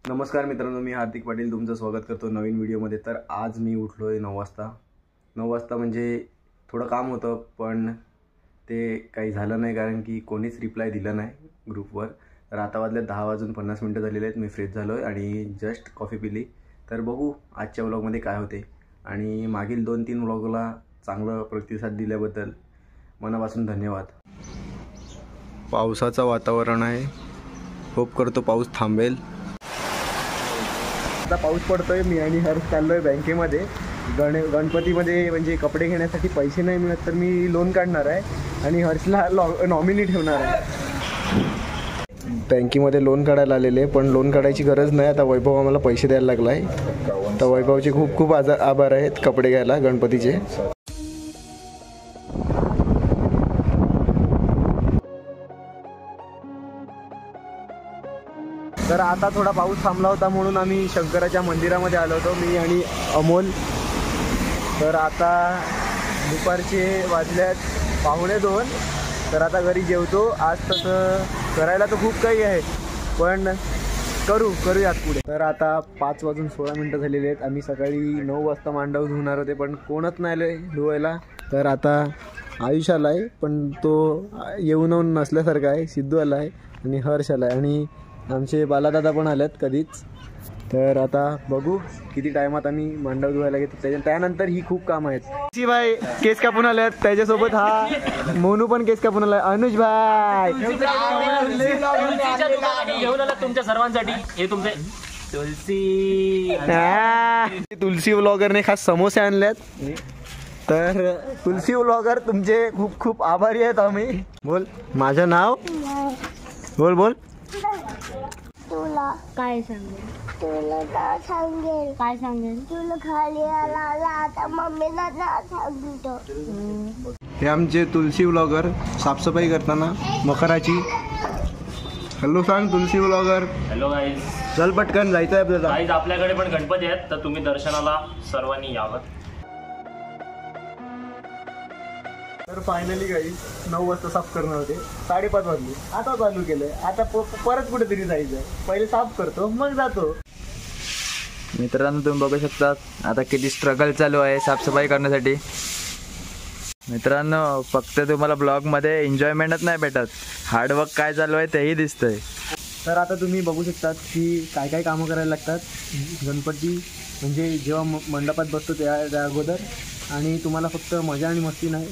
नमस्कार मित्रांनो, मी हार्दिक पाटील तुमचं स्वागत करतो नवीन व्हिडिओमध्ये। तर आज मी उठलो आहे 9 वाजता म्हणजे थोडं काम होतं, पण ते काही झालं नाही कारण की कोणीच रिप्लाय दिला नाही ग्रुपवर। तर आता वाजले 10:50 झालेले आहेत। मी फ्रेश झालो आहे आणि जस्ट कॉफी पिली। तर बघू आजच्या व्लॉगमध्ये काय होते आणि मागील 2-3 व्लॉगला चांगला प्रतिसाद दिल्याबद्दल मनापासून धन्यवाद। पावसाचं वातावरण आहे, होप करतो पाऊस थांबेल। आता पाऊस पडतोय, मी आणि हर्ष चाललोय बँकेमध्ये। गणपतीमध्ये म्हणजे कपडे घेण्यासाठी पैसे नाही मिळत, तर मी लोन काढणार आहे आणि हर्षला नॉमिनी ठेवणार आहे। बँकेमध्ये लोन काढायला आलेले, पण लोन काढायची गरज नाही। आता वैभव आम्हाला पैसे द्यायला लागला आहे, तर वैभवचे खूप खूप आभार आहेत कपडे घ्यायला गणपतीचे। तर आता थोडा पाऊस थांबला होता म्हणून आम्ही शंकराच्या मंदिरामध्ये आलो होतो, मी आणि अमोल। तर आता दुपारचे वाजल्यात 1:45, तर आता घरी जेवतो। आज तसं करायला तर खूप काही आहे, पण करूयात पुढे। तर आता 5:16 झालेले आहेत। आम्ही सकाळी 9 वाजता मांडव धुणार होते, पण कोणच नाही आले धुवायला। तर आता आयुष आला आहे, पण तो येऊन नसल्यासारखा आहे। सिद्धू आला आहे आणि हर्ष आला आहे आणि आमचे बालादादा पण आलेत कधीच। तर आता बघू किती टायमात आम्ही मांडव धुवायला घेतो। त्यानंतर ही खूप काम आहेत। भाई केस कापून आलेत, त्याच्यासोबत हा मोनू पण केस कापून आलाय। अनुज भाई घेऊन आला तुमच्या सर्वांसाठी, हे तुमचे तुलसी व्लॉगरने खास समोसे आणलेत। तर तुलसी व्लॉगर तुमचे खूप खूप आभारी आहेत आम्ही। बोल माझं नाव, बोल तुला काय सांगेल, काय सांगेल तुला खाली आला आता मम्मीला ना सांगतो। हे आमचे तुलसी व्लॉगर साफसफाई करताना मकराची। हॅलो सांग तुलसी व्लॉगर। हॅलो गाईज, चल पटकन जायचं आहे आपल्याला। गाईज आपल्याकडे पण गणपती आहेत, तर तुम्ही दर्शनाला सर्वांनी यावं। तर फायनली गाईज 9 वाजता साफ करणार होते, 5:30 वाजले। आता चालू केलंय, आता परत कुठेतरी जायचं आहे। पहिले साफ करतो मग जातो। मित्रांनो तुम्ही बघू शकता आता किती स्ट्रगल चालू आहे साफसफाई करण्यासाठी। मित्रांनो फक्त तुम्हाला ब्लॉगमध्ये एन्जॉयमेंटच नाही भेटत, हार्डवर्क काय चालू आहे तेही दिसतंय। तर आता तुम्ही बघू शकतात की काय काय कामं करायला लागतात गणपती म्हणजे जेव्हा मंडपात बसतो त्या अगोदर। आणि तुम्हाला फक्त मजा आणि मस्ती नाही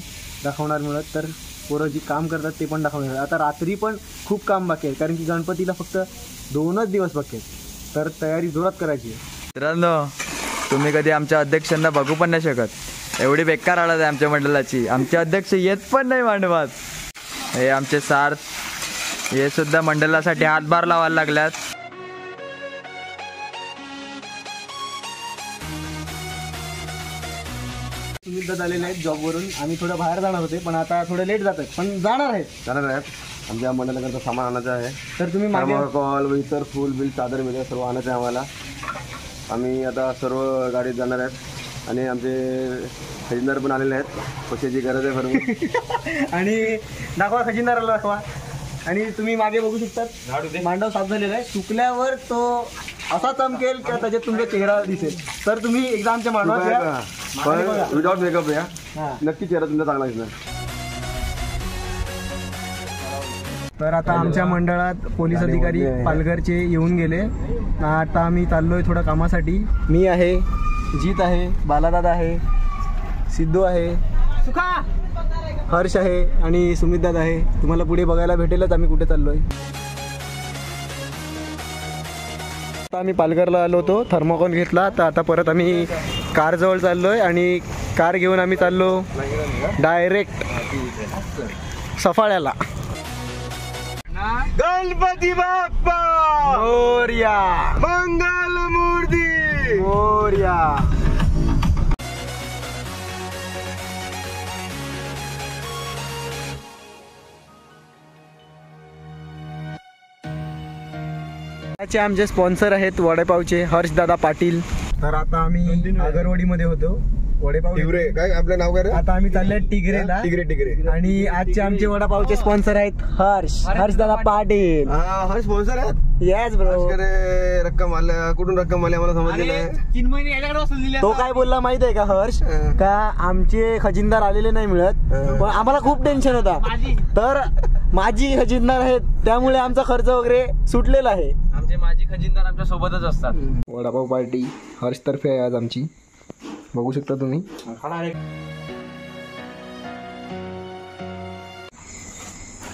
दाखवणार मिळत, तर पोरं जी काम करतात ते पण दाखवणार। आता रात्री पण खूप काम बाकी आहे, कारण की गणपतीला फक्त 2च दिवस बाकी आहेत, तर तयारी जोरात करायची आहे। मित्रांनो तुम्ही कधी आमच्या अध्यक्षांना बघू पण नाही शकत, एवढी बेकार हालत आहे आमच्या मंडळाची। आमचे अध्यक्ष येत पण नाही मांडवात। हे आमचे सार्थ हे सुद्धा मंडळासाठी हातभार लावायला लागल्यात। सुविधा आलेले आहेत जॉबवरून। आम्ही थोडं बाहेर जाणार होते, पण आता थोडं लेट जात आहेत, पण जाणार आहेत। आमच्या मंडळाकरता सामान आणायचं आहे, तर तुम्ही थर्माकोल इतर फुल बिल चादर मिळेल सर्व आणायचं आहे आम्हाला। आम्ही आता सर्व गाडीत जाणार आहेत आणि आमचे खजिनदार पण आलेले आहेत, पैशाची गरज आहे भरपूर। आणि दाखवा खजिनदाराला दाखवा। आणि तुम्ही मागे बघू शकतात मांडव साफ झालेला आहे, सुकल्यावर तो असा चमकेल किंवा त्याच्यात तुमचा चेहरा दिसेल। तर तुम्ही एकदा आमच्या मांडवात विदाउट मेकअप या, नक्की चेहरा तुमचा चांगला दिसणार। तर आता आमच्या मंडळात पोलीस अधिकारी पालघरचे येऊन गेले। आता आम्ही चाललोय थोडं कामासाठी। मी आहे, जीत आहे, बालादादा आहे, सिद्धू आहे, हर्ष आहे आणि सुमितदादा आहे। तुम्हाला पुढे बघायला भेटेलच आम्ही कुठे चाललोय। आता आम्ही पालघरला आलो होतो, थर्माकोल घेतला, तर आता परत आम्ही कार जवळ चाललोय आणि कार घेऊन आम्ही चाललो डायरेक्ट सफाळ्याला। गणपती बाप्पा मोरया, मंगल मूर्ती मोरया। आमचे स्पॉन्सर आहेत वडेपावचे हर्षदादा पाटील। तर आता आम्ही आगरवाडीमध्ये होतो, वडेपाव टिगरे काय आपलं नाव काय रे? आता आम्ही चाललोय टिगरेला. टिगरे आणि आजचे आमचे वडापावचे स्पॉन्सर आहेत हर्ष दादा पाटील. हा स्पॉन्सर आहेत. Yes bro. रक्कम आल्या कुठून रक्कम आली आम्हाला समजलेलं आहे. तो काय बोलला माहित आहे का हर्ष, का आमचे खजिनदार आलेले नाही मिळत, पण आम्हाला खूप टेन्शन होता. तर माझी खजिनदार आहेत त्यामुळे आमचा खर्च वगैरे सुटलेला आहे. आमचे माजी खजिनदार आमच्या सोबतच असतात. वडापाव पार्टी हर्ष तर्फे आहे आज आमची, बघू शकता तुम्ही.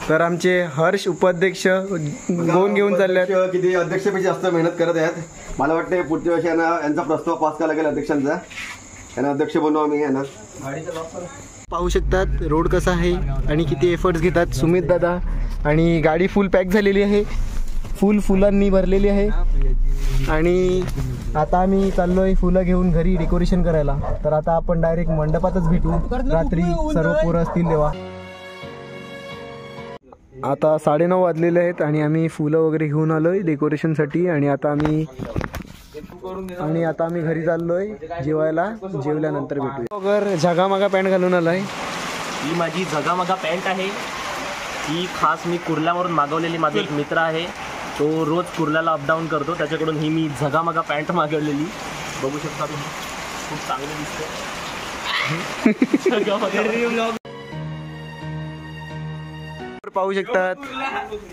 तर आमचे हर्ष उपाध्यक्ष गोन घेऊन चालले आहेत. किती अध्यक्षपेक्षा जास्त मेहनत करत आहेत. मला वाटतं पुढच्या वर्षी यांचा प्रस्ताव पास करायला लागेल अध्यक्षांचा. यांना अध्यक्ष बनवू आम्ही यांना. पाहू शकतात रोड कसा आहे आणि किती एफर्ट्स घेतात सुमित दादा. आणि गाडी फुल पॅक झालेली आहे, फुलांनी भरलेली आहे. आणि आता आम्ही चाललोय फुलं घेऊन घरी डेकोरेशन करायला. तर आता आपण डायरेक्ट मंडपातच भेटू रात्री, सर्व पोरं असतील तेव्हा. आता 9:30 वाजलेले आहेत आणि आम्ही फुलं वगैरे घेऊन आलोय डेकोरेशनसाठी. आणि आता आम्ही घरी चाललोय जेवायला. जेवल्यानंतर भेटूया. वगैरे झगामागा पॅन्ट घालून आलाय. ही माझी झगामगा पॅन्ट आहे. ही खास मी कुर्ल्यावरून मागवलेली. माझा एक मित्र आहे, तो रोज कुर्ल्याला अपडाऊन करतो, त्याच्याकडून ही मी झगामगा पॅन्ट मागवलेली. बघू शकता तुम्ही, खूप चांगली दिसते. पाहू शकतात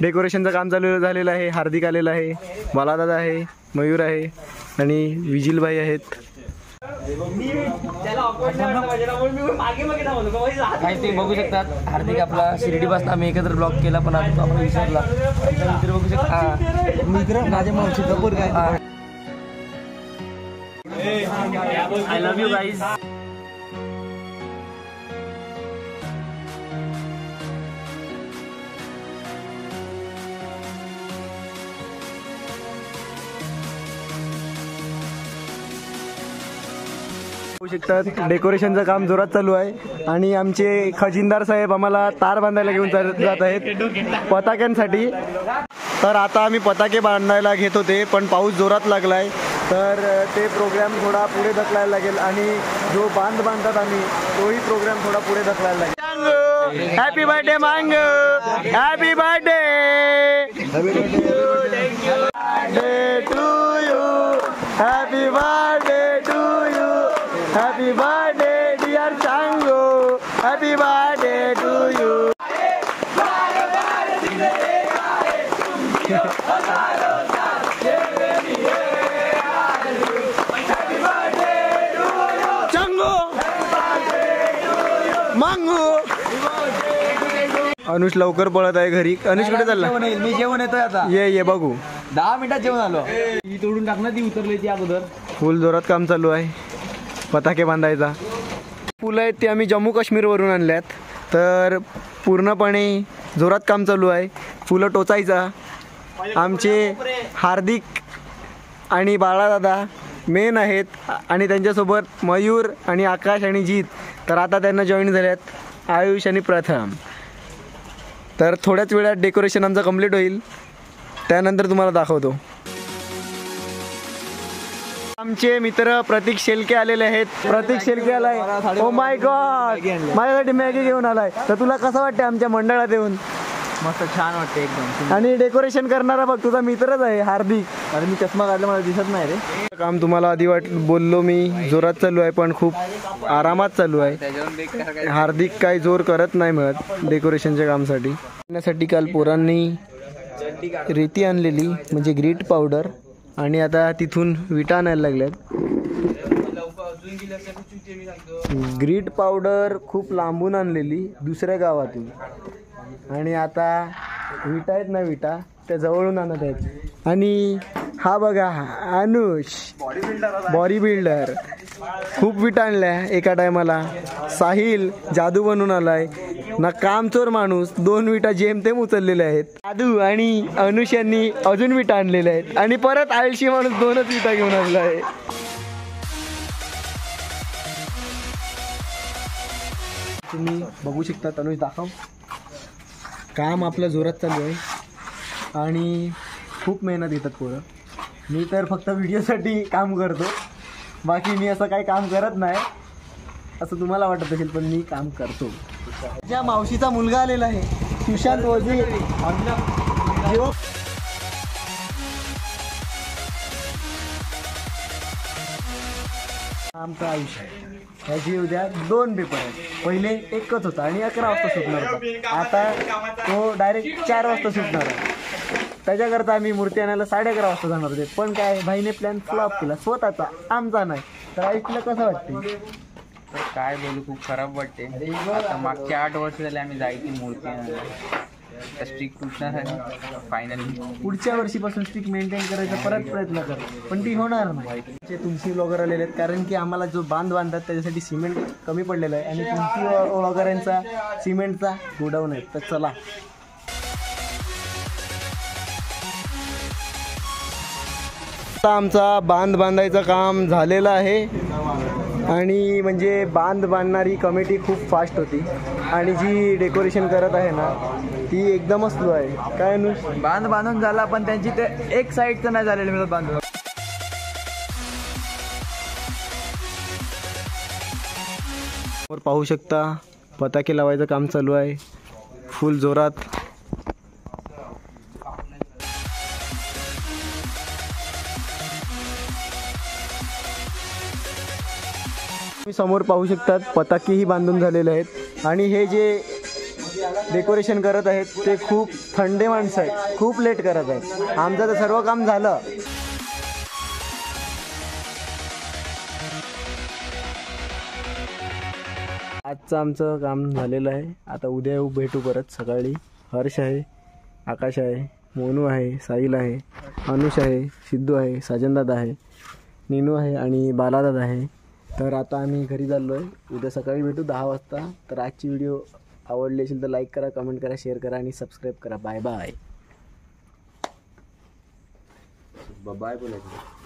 डेकोरेशनचं काम चालू झालेलं आहे. हार्दिक आलेला आहे, बालादादा आहे, मयूर आहे आणि विजिलभाई आहेत. काय ते बघू शकतात. हार्दिक आपला शिर्डी पासून आम्ही एकत्र ब्लॉग केला, पण आता आपण विसरला. मित्र बघू शकता, मित्र माझ्या मावशी कपूर काय. I love you guys. शकतात डेकोरेशनचं काम जोरात चालू आहे. आणि आमचे खजिनदार साहेब आम्हाला तार बांधायला घेऊन जात आहेत पताक्यांसाठी. तर आता आम्ही पताके बांधायला घेत होते, पण पाऊस जोरात लागलाय, तर ते प्रोग्राम थोडा पुढे ढकलायला लागेल. आणि जो बांधतात आम्ही, तोही प्रोग्राम थोडा पुढे ढकलायला लागेल. हॅपी बर्थडे मांगो, happy birthday to you, happy birthday to you, happy birthday dear चांगो, happy birthday to you. Anush लवकर पळत आहे घरी. अनुष कुठे चालला? मी जेवण येतोय आता. ये बघू. 10 मिनिटात जेवण आलो. ही तोडून टाक ना, ती उतरली ती अगोदर. फुल जोरात काम चालू आहे पताके बांधायचा. फुलं आहेत ते आम्ही जम्मू काश्मीरवरून आणल्यात, तर पूर्णपणे जोरात काम चालू आहे. फुलं टोचायचा. आमचे हार्दिक आणि बाळादादा मेन आहेत आणि त्यांच्यासोबत मयूर आणि आकाश आणि जीत. तर आता त्यांना जॉईन झाल्यात आयुष आणि प्रथम. तर थोड्याच वेळात डेकोरेशन आमचं कंप्लीट होईल, त्यानंतर तुम्हाला दाखवतो. आमचे मित्र प्रतीक शेलके आलेले आहेत. प्रतीक शेलके आलाय. ओ माय गॉड, माझ्यासाठी मॅगी घेऊन आलाय. तर तुला कसं वाटतं आमच्या मंडळात येऊन? मस्त छान वाटतं एकदम. आणि डेकोरेशन करणारा बघ तुझा मित्रच आहे हार्दिक. अरे मी चष्मा काढला, मला दिसत नाही रे. काम तुम्हाला आधी बोललो मी जोरात चालू आहे, पण खूप आरामात चालू आहे. हार्दिक काय जोर करत नाही मिळत डेकोरेशनच्या कामसाठी. त्यासाठी काल पोरांनी रेती आणलेली, म्हणजे ग्रीट पावडर, आणि आता तिथून विटा आणायला लागल्यात. ग्रीट पावडर खूप लांबून आणलेली दुसऱ्या गावातून, आणि आता विटा आहेत ना, विटा त्या जवळून आणत आहेत. आणि हा बघा अनुष बॉडी बिल्डर, खूप विटा आणल्या एका टायमाला. साहिल जादू बनून आलाय ना, कामचोर माणूस 2 विटा जेमतेम उचललेल्या आहेत. जादू आणि अनुष यांनी अजून विटा आणलेल्या आहेत. आणि परत आळशी माणूस 2च विटा घेऊन आलेला आहे. तुम्ही बघू शकता. अनुष दाखव. काम आपलं जोरात चालू आहे आणि खूप मेहनत घेतात पोरं. मी तर फक्त व्हिडिओसाठी काम करतो, बाकी मी असं काही काम करत नाही असं तुम्हाला वाटत असेल, पण मी काम करतो. माझ्या मावशीचा मुलगा आलेला आहे, सुशांत वझे. आमचं आयुष्य ह्याची उद्या 2 पेपर आहेत. पहिले एकच होता आणि 11 वाजता सुटणार होता, आता तो डायरेक्ट 4 वाजता सुटणार आहे. त्याच्याकरता आम्ही मूर्ती आणायला 11:30 वाजता जाणार होते, पण काय भाईने प्लॅन फ्लॉप केला स्वतःचा, आमचा नाही. तर ऐकलं कसं वाटते? तर काय बोलू, खूप खराब वाटते. आता मागचे 8 वर्ष झाले आम्ही जायची मूर्ती आणायला. तर स्टिक तुटणार आहे फायनली. पुढच्या वर्षीपासून स्टिक मेंटेन करायचा परत प्रयत्न कर, पण ती होणार नाही. तुमची व्लॉगर आलेले आहेत कारण की आम्हाला जो बांध बांधतात त्याच्यासाठी सिमेंट कमी पडलेलं आहे आणि तुमची व्लॉगरांचा सिमेंटचा गोडाऊन आहे. तर चला, आता आमचा बांध बांधायचं काम झालेलं आहे आणि म्हणजे बांध बांधणारी कमिटी खूप फास्ट होती आणि जी डेकोरेशन करत आहे ना ती एकदमच स्लो आहे. काय अनुष? बांध बांधून झाला पण त्यांची ते एक साईडचं नाही झालेलं मी बांधून. पाहू शकता पताके लावायचं काम चालू आहे फुल जोरात. तुम्ही समोर पाहू शकतात पताकेही बांधून झालेले आहेत आणि हे जे डेकोरेशन करत आहेत ते खूप थंडे माणसं आहेत, खूप लेट करत आहेत. आमचं तर सर्व काम झालं. आजचं आमचं काम झालेलं आहे. आता उद्या भेटू परत सकाळी. हर्ष आहे, आकाश आहे, मोनू आहे, साहिल आहे, अनुष आहे, सिद्धू आहे, साजनदादा आहे, नीनू आहे आणि बालादादा आहे. तर आता आम्ही घरी चाललो आहे. उद्या सकाळी भेटू 10 वाजता. तर आजची व्हिडिओ आवडली असेल तर लाईक करा, कमेंट करा, शेअर करा आणि सबस्क्राईब करा. Bye bye. बाय बोलायचं.